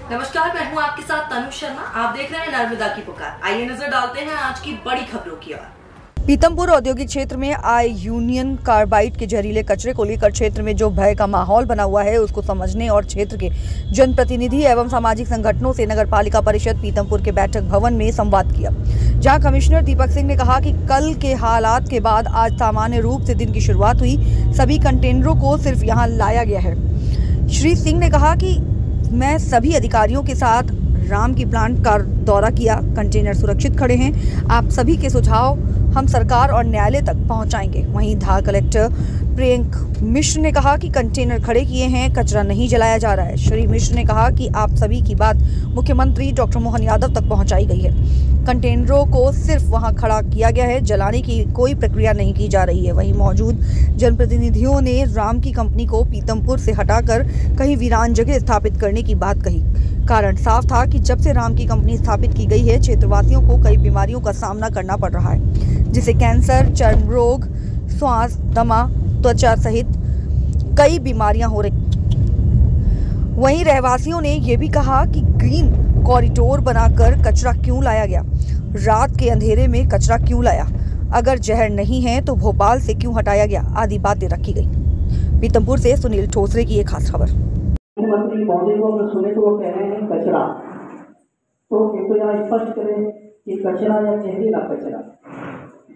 नमस्कार, मैं हूं आपके साथ तनु शर्मा। आप देख रहे हैं नर्मदा की पुकार। आइए नजर डालते हैं आज की बड़ी खबरों की ओर। पीतमपुर औद्योगिक क्षेत्र में आए यूनियन कार्बाइड के जहरीले कचरे को लेकर क्षेत्र में जो भय का माहौल बना हुआ है उसको समझने और क्षेत्र के जनप्रतिनिधि एवं सामाजिक संगठनों से नगर पालिका परिषद पीतमपुर के बैठक भवन में संवाद किया, जहां कमिश्नर दीपक सिंह ने कहा कि कल के हालात के बाद आज सामान्य रूप से दिन की शुरुआत हुई। सभी कंटेनरों को सिर्फ यहाँ लाया गया है। श्री सिंह ने कहा कि मैं सभी अधिकारियों के साथ राम की प्लांट का दौरा किया, कंटेनर सुरक्षित खड़े हैं। आप सभी के सुझाव हम सरकार और न्यायालय तक पहुंचाएंगे। वहीं धार कलेक्टर प्रियंक मिश्र ने कहा कि कंटेनर खड़े किए हैं, कचरा नहीं जलाया जा रहा है। श्री मिश्र ने कहा कि आप सभी की बात मुख्यमंत्री डॉक्टर मोहन यादव तक पहुंचाई गई है। कंटेनरों को सिर्फ वहां खड़ा किया गया है, जलाने की कोई प्रक्रिया नहीं की जा रही है। वहीं मौजूद जनप्रतिनिधियों ने राम की कंपनी को पीतमपुर से हटाकर कहीं वीरान जगह स्थापित करने की बात कही। कारण साफ था कि जब से राम की कंपनी स्थापित की गई है, क्षेत्रवासियों को कई बीमारियों का सामना करना पड़ रहा है, जिसे कैंसर, चर्म रोग, श्वास, दमा, त्वचा सहित कई बीमारियां हो रही। वहीं रहवासियों ने यह भी कहा कि ग्रीन कॉरिडोर बनाकर कचरा क्यों लाया गया, रात के अंधेरे में कचरा क्यों लाया, अगर जहर नहीं है तो भोपाल से क्यों हटाया गया, आदि बातें रखी गई। पीतमपुर से सुनील ठोसरे की एक खास खबर। मुख्यमंत्री महोदय को अगर सुने तो वो कह रहे हैं कचरा, तो एक तो यहाँ स्पष्ट करें कि कचरा या जहरीला कचरा।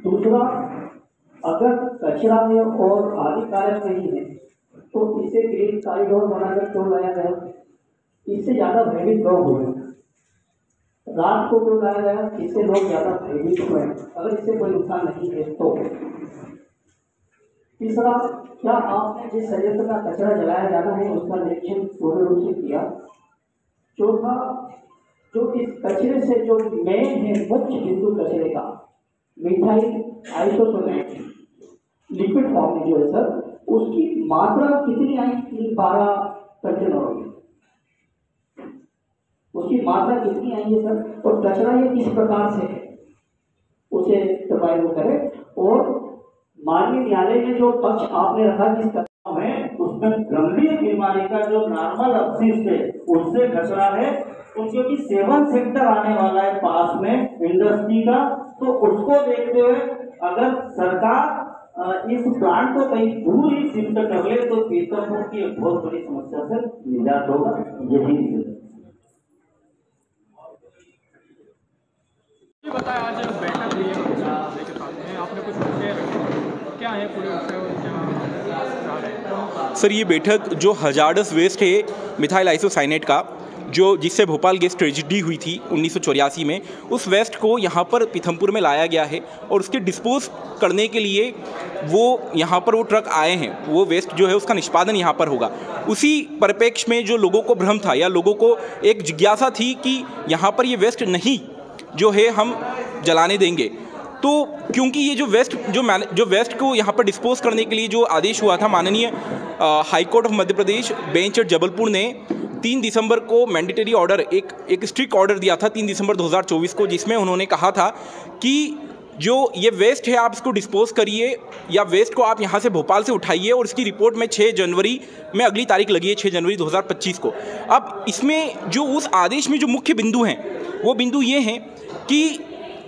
दूसरा, अगर कचरा है और हानिकारक नहीं है तो इसे ग्रीन कॉरिडोर बनाकर क्यों लाया गया, इससे ज़्यादा भयभीत लोग हुए। रात को क्यों लाया गया, इससे लोग ज़्यादा भयभीत हुए अगर इससे कोई नुकसान नहीं है तो। तीसरा, क्या आपने जिस संयंत्र का कचरा जलाया जाना है उसका निरीक्षण पूर्ण रूप से किया। चौथा, जो इस कचरे से जो मेन है मुख्य बिंदु कचरे का, मिथाइल आइसोसोनेट लिक्विड फॉर्म में जो है सर, उसकी मात्रा कितनी आई 12 कंटेनरों में, उसकी मात्रा कितनी आई है सर, और कचरा ये किस प्रकार से है उसे तबादला करें। और माननीय न्यायालय में जो पक्ष आपने रखा जिस कचरा है उसमें गंभीर बीमारी का जो नॉर्मल अपशिष्ट है उससे कचरा है, क्योंकि 7 सेक्टर आने वाला है पास में इंडस्ट्री का, तो उसको देखते हुए अगर सरकार इस प्लांट को कहीं दूर ही शिफ्ट कर ले तो पीतमपुर की एक बहुत बड़ी समस्या से निजात होगा। यही बताया आज बैठक हुई है के सामने, आपने कुछ विषय रखे, क्या है पूरे विषय और क्या? सर, ये बैठक जो हजार्डस वेस्ट है मिथाइल आइसोसाइनेट का, जो जिससे भोपाल गैस ट्रेजिडी हुई थी 1984 में, उस वेस्ट को यहाँ पर पीतमपुर में लाया गया है और उसके डिस्पोज करने के लिए वो यहाँ पर वो ट्रक आए हैं। वो वेस्ट जो है उसका निष्पादन यहाँ पर होगा। उसी परिप्रेक्ष्य में जो लोगों को भ्रम था या लोगों को एक जिज्ञासा थी कि यहाँ पर ये वेस्ट नहीं जो है हम जलाने देंगे, तो क्योंकि ये जो वेस्ट को यहाँ पर डिस्पोज करने के लिए जो आदेश हुआ था, माननीय High Court of Madhya Pradesh bench at Jabalpur ने 3 दिसंबर को मैंडेटरी ऑर्डर, एक स्ट्रिक्ट ऑर्डर दिया था 3 दिसंबर 2024 को, जिसमें उन्होंने कहा था कि जो ये वेस्ट है आप इसको डिस्पोज करिए या वेस्ट को आप यहाँ से भोपाल से उठाइए, और इसकी रिपोर्ट में 6 जनवरी में अगली तारीख लगी है, 6 जनवरी 2025 को। अब इसमें जो उस आदेश में जो मुख्य बिंदु हैं वो बिंदु ये हैं कि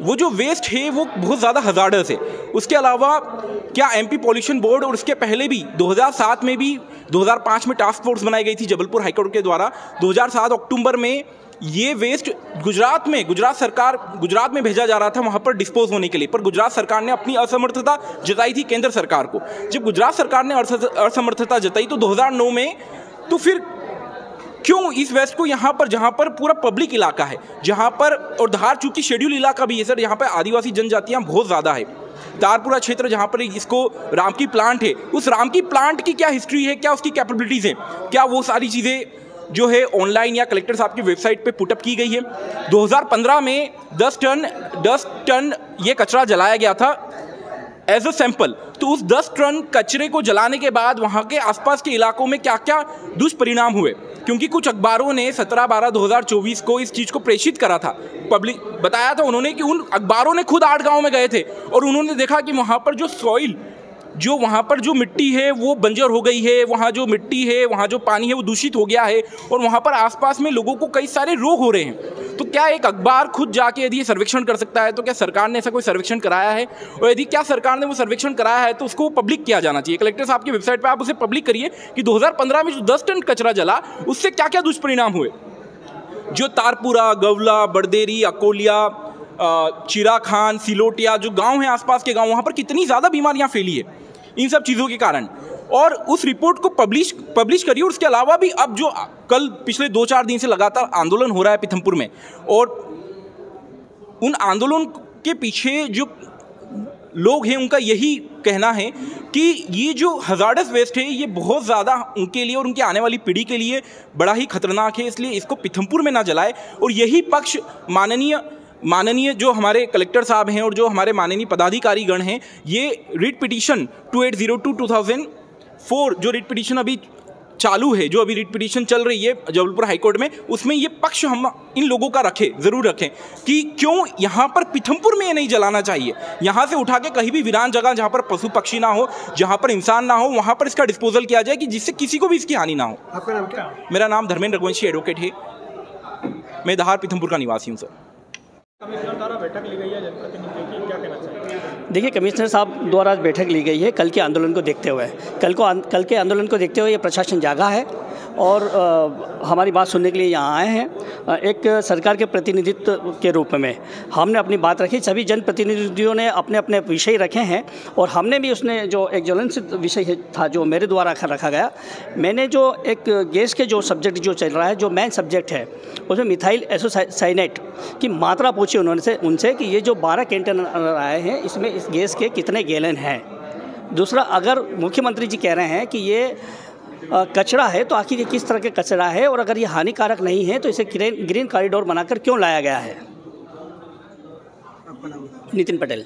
वो जो वेस्ट है वो बहुत ज़्यादा हजार्डस है। उसके अलावा क्या एमपी पॉल्यूशन बोर्ड, और उसके पहले भी 2007 में भी 2005 में टास्क फोर्स बनाई गई थी जबलपुर हाईकोर्ट के द्वारा, 2007 अक्टूबर में ये वेस्ट गुजरात में भेजा जा रहा था वहाँ पर डिस्पोज होने के लिए, पर गुजरात सरकार ने अपनी असमर्थता जताई थी केंद्र सरकार को। जब गुजरात सरकार ने असमर्थता जताई तो 2009 में, तो फिर क्यों इस वेस्ट को यहाँ पर, जहाँ पर पूरा पब्लिक इलाका है, जहाँ पर, और धार चूंकि शेड्यूल इलाका भी है सर, यहाँ पर आदिवासी जनजातियाँ बहुत ज़्यादा है, तारपुरा क्षेत्र जहाँ पर इसको राम की प्लांट है, उस राम की प्लांट की क्या हिस्ट्री है, क्या उसकी कैपेबिलिटीज़ हैं, क्या वो सारी चीज़ें जो है ऑनलाइन या कलेक्टर साहब की वेबसाइट पे पुटअप की गई है। 2015 में 10 टन ये कचरा जलाया गया था एज अ सैंपल। तो उस 10 टन कचरे को जलाने के बाद वहाँ के आसपास के इलाकों में क्या क्या दुष्परिणाम हुए, क्योंकि कुछ अखबारों ने 17/12/2024 को इस चीज़ को प्रेषित करा था, पब्लिक बताया था उन्होंने कि उन अखबारों ने खुद 8 गाँव में गए थे और उन्होंने देखा कि वहाँ पर जो सॉइल जो वहाँ पर जो मिट्टी है वो बंजर हो गई है, वहाँ जो मिट्टी है, वहाँ जो पानी है वो दूषित हो गया है और वहाँ पर आसपास में लोगों को कई सारे रोग हो रहे हैं। तो क्या एक अखबार खुद जाके यदि ये सर्वेक्षण कर सकता है तो क्या सरकार ने ऐसा कोई सर्वेक्षण कराया है? और यदि क्या सरकार ने वो सर्वेक्षण कराया है तो उसको पब्लिक किया जाना चाहिए। कलेक्टर साहब की वेबसाइट पर आप उसे पब्लिक करिए कि 2015 में जो 10 टन कचरा जला उससे क्या क्या दुष्परिणाम हुए। जो तारपुरा, गवला, बड़देरी, अकोलिया, चिरा खान, सिलोटिया जो गांव हैं आसपास के गांव, वहाँ पर कितनी ज़्यादा बीमारियाँ फैली है इन सब चीज़ों के कारण। और उस रिपोर्ट को पब्लिश करिए। और उसके अलावा भी अब जो कल पिछले 2-4 दिन से लगातार आंदोलन हो रहा है पीथमपुर में, और उन आंदोलन के पीछे जो लोग हैं उनका यही कहना है कि ये जो हज़ार्डस वेस्ट है ये बहुत ज़्यादा उनके लिए और उनकी आने वाली पीढ़ी के लिए बड़ा ही खतरनाक है, इसलिए इसको पीथमपुर में ना जलाए। और यही पक्ष माननीय जो हमारे कलेक्टर साहब हैं और जो हमारे माननीय पदाधिकारीगण हैं, ये रिट पिटीशन 2802/2004 जो रिट पिटीशन अभी चालू है, जो अभी रिट पिटीशन चल रही है जबलपुर हाईकोर्ट में, उसमें ये पक्ष हम इन लोगों का ज़रूर रखें कि क्यों यहाँ पर पीथमपुर में ये नहीं जलाना चाहिए। यहाँ से उठा के कहीं भी वीरान जगह जहाँ पर पशु पक्षी ना हो, जहाँ पर इंसान ना हो, वहाँ पर इसका डिस्पोजल किया जाए कि जिससे किसी को भी इसकी हानि ना हो। आपका नाम क्या? मेरा नाम धर्मेंद्र रघुवंशी एडवोकेट है, मैं दहाड़ पीथमपुर का निवासी हूँ सर। कमिश्नर द्वारा बैठक ली गई है जनप्रतिनिधियों की, क्या कहना चाहिए? देखिए, कमिश्नर साहब द्वारा आज बैठक ली गई है कल के आंदोलन को देखते हुए। कल के आंदोलन को देखते हुए ये प्रशासन जागा है और हमारी बात सुनने के लिए यहाँ आए हैं। एक सरकार के प्रतिनिधित्व के रूप में हमने अपनी बात रखी, सभी जनप्रतिनिधियों ने अपने अपने विषय रखे हैं और हमने भी उसने जो एक ज्वलनशील विषय था जो मेरे द्वारा रखा गया, मैंने जो एक गैस के जो सब्जेक्ट जो चल रहा है, जो मेन सब्जेक्ट है उसमें मिथाइल एसोसाइनेट की मात्रा पूछी उनसे कि ये जो 12 कंटेनर आए हैं इसमें इस गैस के कितने गैलन हैं। दूसरा, अगर मुख्यमंत्री जी कह रहे हैं कि ये कचरा है तो आखिर ये किस तरह के कचरा है, और अगर ये हानिकारक नहीं है तो इसे ग्रीन कॉरिडोर बनाकर क्यों लाया गया है। नितिन पटेल।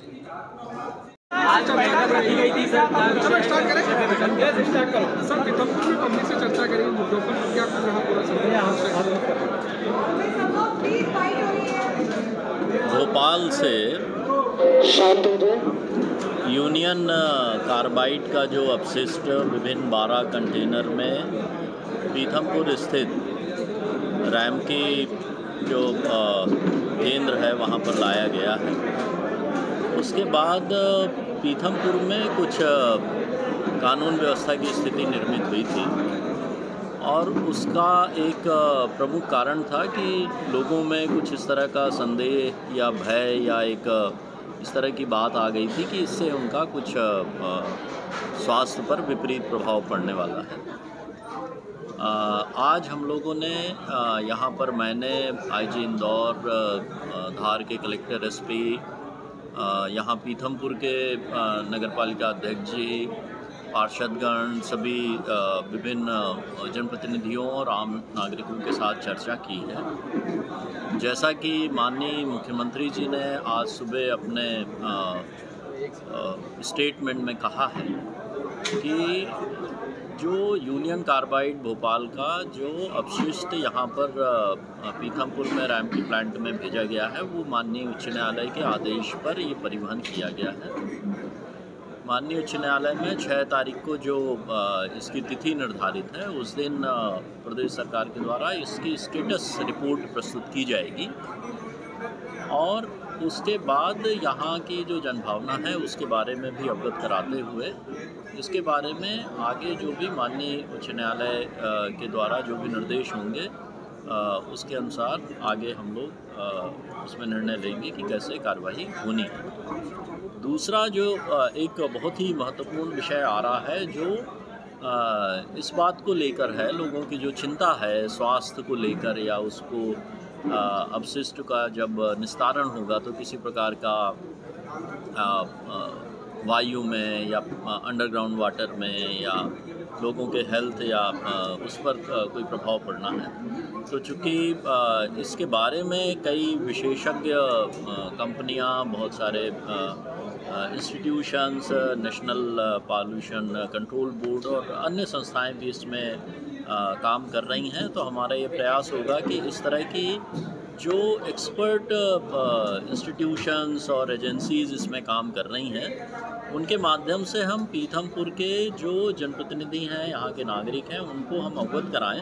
भोपाल से यूनियन कार्बाइड का जो अपशिष्ट विभिन्न 12 कंटेनर में पीथमपुर स्थित रैम की जो केंद्र है वहाँ पर लाया गया है। उसके बाद पीथमपुर में कुछ कानून व्यवस्था की स्थिति निर्मित हुई थी और उसका एक प्रमुख कारण था कि लोगों में कुछ इस तरह का संदेह या भय या एक इस तरह की बात आ गई थी कि इससे उनका कुछ स्वास्थ्य पर विपरीत प्रभाव पड़ने वाला है। आज हम लोगों ने यहाँ पर मैंने आईजी इंदौर, धार के कलेक्टर एसपी, यहाँ पीथमपुर के नगरपालिका अध्यक्ष जी, पार्षदगण, सभी विभिन्न जनप्रतिनिधियों और आम नागरिकों के साथ चर्चा की है। जैसा कि माननीय मुख्यमंत्री जी ने आज सुबह अपने स्टेटमेंट में कहा है कि जो यूनियन कार्बाइड भोपाल का जो अपशिष्ट यहाँ पर पीथमपुर में रैम की प्लांट में भेजा गया है वो माननीय उच्च न्यायालय के आदेश पर ये परिवहन किया गया है। माननीय उच्च न्यायालय में 6 तारीख को जो इसकी तिथि निर्धारित है उस दिन प्रदेश सरकार के द्वारा इसकी स्टेटस रिपोर्ट प्रस्तुत की जाएगी और उसके बाद यहाँ की जो जनभावना है उसके बारे में भी अवगत कराते हुए इसके बारे में आगे जो भी माननीय उच्च न्यायालय के द्वारा जो भी निर्देश होंगे उसके अनुसार आगे हम लोग उसमें निर्णय लेंगे कि कैसे कार्रवाई होनी है। दूसरा जो एक बहुत ही महत्वपूर्ण विषय आ रहा है जो इस बात को लेकर है, लोगों की जो चिंता है स्वास्थ्य को लेकर या उसको अपशिष्ट का जब निस्तारण होगा तो किसी प्रकार का वायु में या अंडरग्राउंड वाटर में या लोगों के हेल्थ या उस पर कोई प्रभाव पड़ना है। तो चूँकि इसके बारे में कई विशेषज्ञ कंपनियां, बहुत सारे institutions, national pollution control board और अन्य संस्थाएं भी इसमें काम कर रही हैं, तो हमारा ये प्रयास होगा कि इस तरह की जो एक्सपर्ट इंस्टीट्यूशंस और एजेंसीज़ इसमें काम कर रही हैं उनके माध्यम से हम पीथमपुर के जो जनप्रतिनिधि हैं, यहाँ के नागरिक हैं, उनको हम अवगत कराएं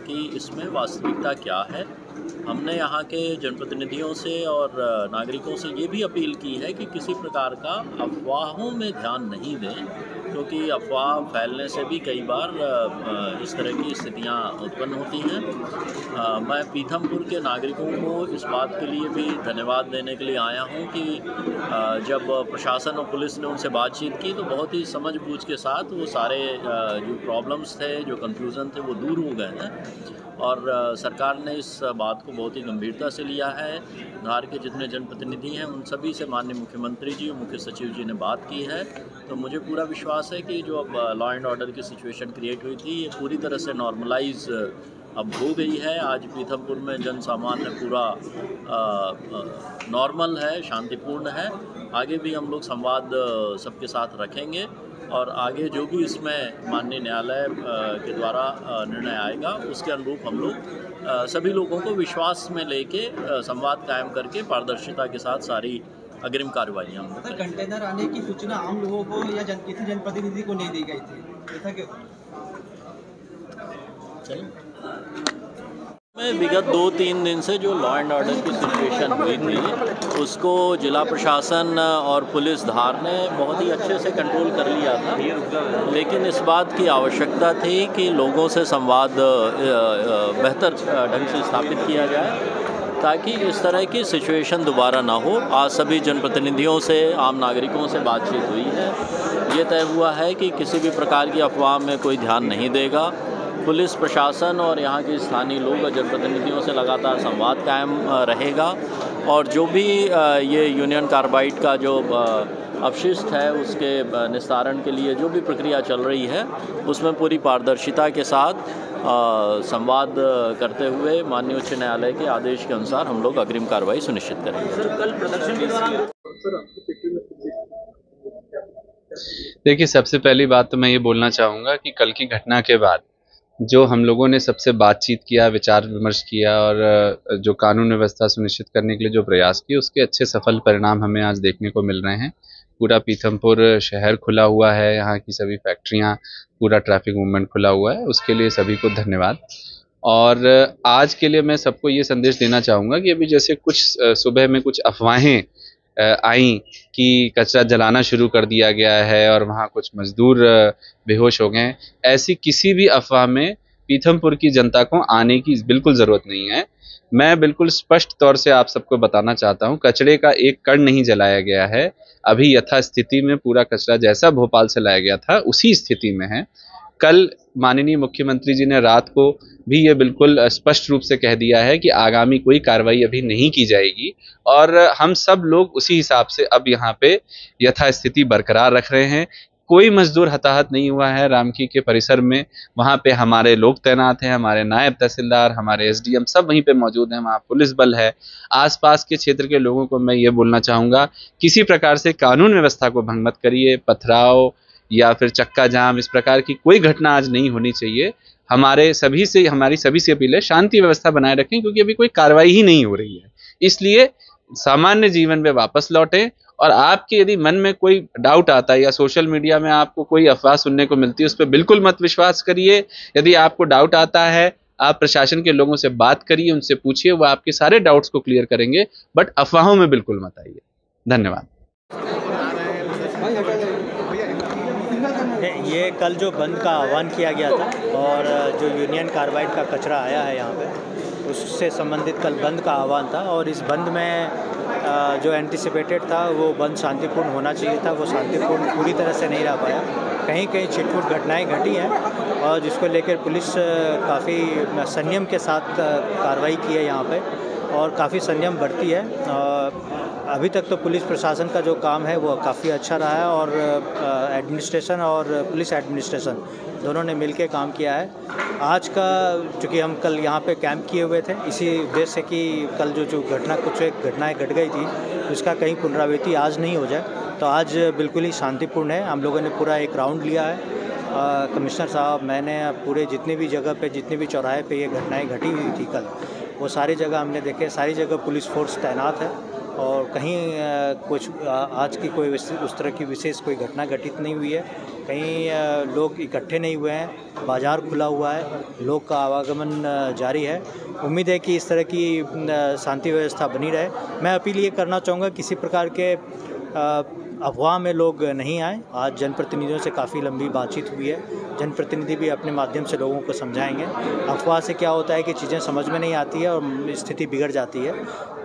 कि इसमें वास्तविकता क्या है। हमने यहाँ के जनप्रतिनिधियों से और नागरिकों से ये भी अपील की है कि किसी प्रकार का अफवाहों में ध्यान नहीं दें, क्योंकि अफवाह फैलने से भी कई बार इस तरह की स्थितियाँ उत्पन्न होती हैं। मैं पीथमपुर के नागरिकों को इस बात के लिए भी धन्यवाद देने के लिए आया हूँ कि जब प्रशासन और पुलिस ने उनसे बातचीत की तो बहुत ही समझ-बूझ के साथ वो सारे जो प्रॉब्लम्स थे, जो कन्फ्यूज़न थे, वो दूर हो गए हैं और सरकार ने इस बात को बहुत ही गंभीरता से लिया है। धार के जितने जनप्रतिनिधि हैं उन सभी से माननीय मुख्यमंत्री जी और मुख्य सचिव जी ने बात की है, तो मुझे पूरा विश्वास है कि जो अब लॉ एंड ऑर्डर की सिचुएशन क्रिएट हुई थी, ये पूरी तरह से नॉर्मलाइज अब हो गई है। आज पीथमपुर में जन सामान्य पूरा नॉर्मल है, शांतिपूर्ण है। आगे भी हम लोग संवाद सबके साथ रखेंगे और आगे जो भी इसमें माननीय न्यायालय के द्वारा निर्णय आएगा उसके अनुरूप हम लोग सभी लोगों को विश्वास में लेके संवाद कायम करके पारदर्शिता के साथ सारी अग्रिम कार्रवाइयाँ हम लोग। कंटेनर आने की सूचना आम लोगों को या किसी जनप्रतिनिधि को नहीं दी गई थी, ऐसा क्यों? चलिए, में विगत 2-3 दिन से जो लॉ एंड ऑर्डर की सिचुएशन हुई थी उसको जिला प्रशासन और पुलिस धार ने बहुत ही अच्छे से कंट्रोल कर लिया था, लेकिन इस बात की आवश्यकता थी कि लोगों से संवाद बेहतर ढंग से स्थापित किया जाए ताकि इस तरह की सिचुएशन दोबारा ना हो। आज सभी जनप्रतिनिधियों से, आम नागरिकों से बातचीत हुई है। ये तय हुआ है कि किसी भी प्रकार की अफवाह में कोई ध्यान नहीं देगा। पुलिस प्रशासन और यहाँ के स्थानीय लोग और जनप्रतिनिधियों से लगातार संवाद कायम रहेगा और जो भी ये यूनियन कार्बाइड का जो अपशिष्ट है उसके निस्तारण के लिए जो भी प्रक्रिया चल रही है उसमें पूरी पारदर्शिता के साथ संवाद करते हुए माननीय उच्च न्यायालय के आदेश के अनुसार हम लोग अग्रिम कार्रवाई सुनिश्चित करेंगे। सर, कल प्रदर्शन के दौरान देखिए, सबसे पहली बात तो मैं ये बोलना चाहूँगा कि कल की घटना के बाद जो हम लोगों ने सबसे बातचीत किया, विचार विमर्श किया और जो कानून व्यवस्था सुनिश्चित करने के लिए जो प्रयास किए उसके अच्छे सफल परिणाम हमें आज देखने को मिल रहे हैं। पूरा पीथमपुर शहर खुला हुआ है, यहाँ की सभी फैक्ट्रियाँ, पूरा ट्रैफिक मूवमेंट खुला हुआ है, उसके लिए सभी को धन्यवाद। और आज के लिए मैं सबको ये संदेश देना चाहूँगा कि अभी जैसे कुछ सुबह में कुछ अफवाहें आई कि कचरा जलाना शुरू कर दिया गया है और वहाँ कुछ मजदूर बेहोश हो गए, ऐसी किसी भी अफवाह में पीथमपुर की जनता को आने की बिल्कुल ज़रूरत नहीं है। मैं बिल्कुल स्पष्ट तौर से आप सबको बताना चाहता हूँ, कचरे का एक कण नहीं जलाया गया है। अभी यथास्थिति में पूरा कचरा जैसा भोपाल से लाया गया था उसी स्थिति में है। कल माननीय मुख्यमंत्री जी ने रात को भी ये बिल्कुल स्पष्ट रूप से कह दिया है कि आगामी कोई कार्रवाई अभी नहीं की जाएगी और हम सब लोग उसी हिसाब से अब यहाँ पे यथास्थिति बरकरार रख रहे हैं। कोई मजदूर हताहत नहीं हुआ है। रामकी के परिसर में वहाँ पे हमारे लोग तैनात हैं, हमारे नायब तहसीलदार, हमारे एसडीएम सब वहीं पे मौजूद हैं, वहाँ पुलिस बल है। आसपास के क्षेत्र के लोगों को मैं ये बोलना चाहूँगा, किसी प्रकार से कानून व्यवस्था को भंग मत करिए। पथराव या फिर चक्का जाम, इस प्रकार की कोई घटना आज नहीं होनी चाहिए। हमारी सभी से अपील है, शांति व्यवस्था बनाए रखें, क्योंकि अभी कोई कार्रवाई ही नहीं हो रही है। इसलिए सामान्य जीवन में वापस लौटें और आपके यदि मन में कोई डाउट आता है या सोशल मीडिया में आपको कोई अफवाह सुनने को मिलती है उस पर बिल्कुल मत विश्वास करिए। यदि आपको डाउट आता है, आप प्रशासन के लोगों से बात करिए, उनसे पूछिए, वो आपके सारे डाउट्स को क्लियर करेंगे, बट अफवाहों में बिल्कुल मत आइए। धन्यवाद। ये कल जो बंद का आह्वान किया गया था और जो यूनियन कार्बाइड का कचरा आया है यहाँ पे, उससे संबंधित कल बंद का आह्वान था और इस बंद में जो एंटिसिपेटेड था वो बंद शांतिपूर्ण होना चाहिए था, वो शांतिपूर्ण पूरी तरह से नहीं रह पाया। कहीं कहीं छिटपुट घटनाएं घटी हैं और जिसको लेकर पुलिस काफ़ी संयम के साथ कार्रवाई की है यहाँ पे और काफ़ी संयम बरती है। अभी तक तो पुलिस प्रशासन का जो काम है वो काफ़ी अच्छा रहा है और एडमिनिस्ट्रेशन और पुलिस एडमिनिस्ट्रेशन दोनों ने मिलकर काम किया है। आज का चूँकि हम कल यहाँ पे कैंप किए हुए थे इसी उद्देश्य से कि कल जो कुछ एक घटनाएँ घट गई थी उसका कहीं पुनरावृत्ति आज नहीं हो जाए, तो आज बिल्कुल ही शांतिपूर्ण है। हम लोगों ने पूरा एक राउंड लिया है। कमिश्नर साहब, मैंने पूरे जितने भी जगह पे, जितने भी चौराहे पे ये घटनाएँ घटी हुई थी कल, वो सारी जगह हमने देखे। सारी जगह पुलिस फोर्स तैनात है और कहीं कुछ आज की कोई उस तरह की विशेष कोई घटना घटित नहीं हुई है। कहीं लोग इकट्ठे नहीं हुए हैं, बाज़ार खुला हुआ है, लोग का आवागमन जारी है। उम्मीद है कि इस तरह की शांति व्यवस्था बनी रहे। मैं अपील ये करना चाहूँगा किसी प्रकार के अफवाह में लोग नहीं आए। आज जनप्रतिनिधियों से काफ़ी लंबी बातचीत हुई है, जनप्रतिनिधि भी अपने माध्यम से लोगों को समझाएंगे। अफवाह से क्या होता है कि चीज़ें समझ में नहीं आती है और स्थिति बिगड़ जाती है।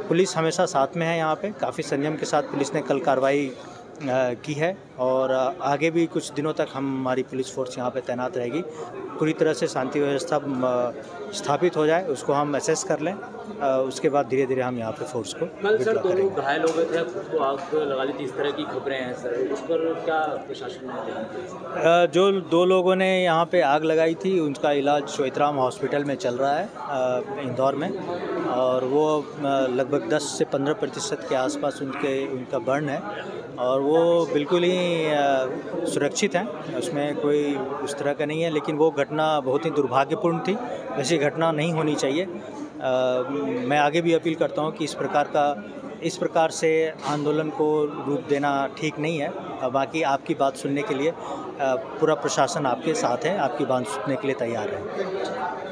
पुलिस हमेशा साथ में है, यहाँ पे काफ़ी संयम के साथ पुलिस ने कल कार्रवाई की है और आगे भी कुछ दिनों तक हमारी पुलिस फोर्स यहाँ पे तैनात रहेगी। पूरी तरह से शांति व्यवस्था स्थापित हो जाए, उसको हम असेस कर लें, उसके बाद धीरे धीरे हम यहाँ पे फोर्स को कल सर 2 लोग घायल हो गए थे, खुद को आग लगा ली थी, इस तरह की खबरें हैं सर, उस पर क्या प्रशासन ने? जो 2 लोगों ने यहाँ पे आग लगाई थी उनका इलाज श्वेतराम हॉस्पिटल में चल रहा है इंदौर में, और वो लगभग 10 से 15% के आसपास उनका बर्न है और वो बिल्कुल ही सुरक्षित हैं, उसमें कोई उस तरह का नहीं है। लेकिन वो घटना बहुत ही दुर्भाग्यपूर्ण थी, वैसी घटना नहीं होनी चाहिए। मैं आगे भी अपील करता हूँ कि इस प्रकार से आंदोलन को रूप देना ठीक नहीं है। बाकी आपकी बात सुनने के लिए पूरा प्रशासन आपके साथ है, आपकी बात सुनने के लिए तैयार है।